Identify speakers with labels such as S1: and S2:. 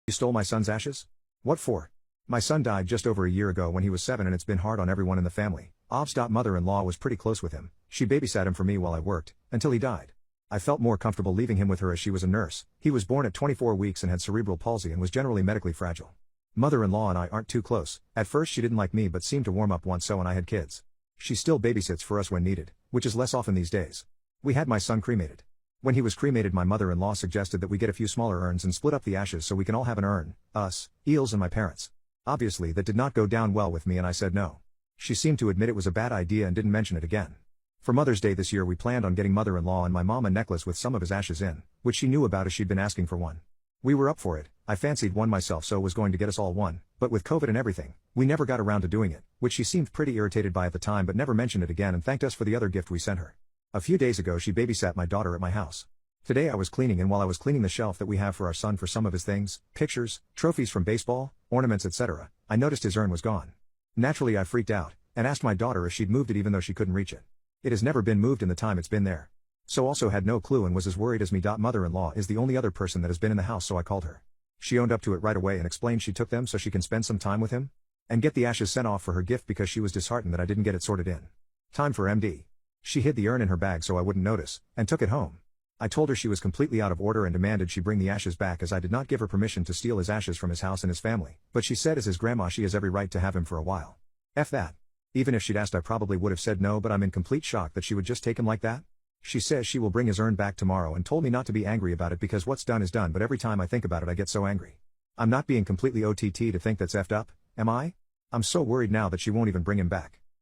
S1: You stole my son's ashes? What for? My son died just over a year ago when he was 7 and it's been hard on everyone in the family. Ob's mother-in-law was pretty close with him. She babysat him for me while I worked, until he died. I felt more comfortable leaving him with her as she was a nurse. He was born at 24 weeks and had cerebral palsy and was generally medically fragile. Mother-in-law and I aren't too close. At first she didn't like me but seemed to warm up once when I had kids. She still babysits for us when needed, which is less often these days. We had my son cremated. When he was cremated, my mother-in-law suggested that we get a few smaller urns and split up the ashes so we can all have an urn, us, Eels and my parents. Obviously that did not go down well with me and I said no. She seemed to admit it was a bad idea and didn't mention it again. For Mother's Day this year we planned on getting mother-in-law and my mom a necklace with some of his ashes in, which she knew about as she'd been asking for one. We were up for it. I fancied one myself so was going to get us all one, but with COVID and everything, we never got around to doing it, which she seemed pretty irritated by at the time but never mentioned it again and thanked us for the other gift we sent her. A few days ago she babysat my daughter at my house. Today I was cleaning and while I was cleaning the shelf that we have for our son for some of his things, pictures, trophies from baseball, ornaments etc., I noticed his urn was gone. Naturally I freaked out, and asked my daughter if she'd moved it even though she couldn't reach it. It has never been moved in the time it's been there. So also had no clue and was as worried as me. Mother-in-law is the only other person that has been in the house so I called her. She owned up to it right away and explained she took them so she can spend some time with him? And get the ashes sent off for her gift because she was disheartened that I didn't get it sorted in time for MD. She hid the urn in her bag so I wouldn't notice, and took it home. I told her she was completely out of order and demanded she bring the ashes back as I did not give her permission to steal his ashes from his house and his family, but she said as his grandma she has every right to have him for a while. F that. Even if she'd asked I probably would have said no but I'm in complete shock that she would just take him like that. She says she will bring his urn back tomorrow and told me not to be angry about it because what's done is done but every time I think about it I get so angry. I'm not being completely OTT to think that's effed up, am I? I'm so worried now that she won't even bring him back.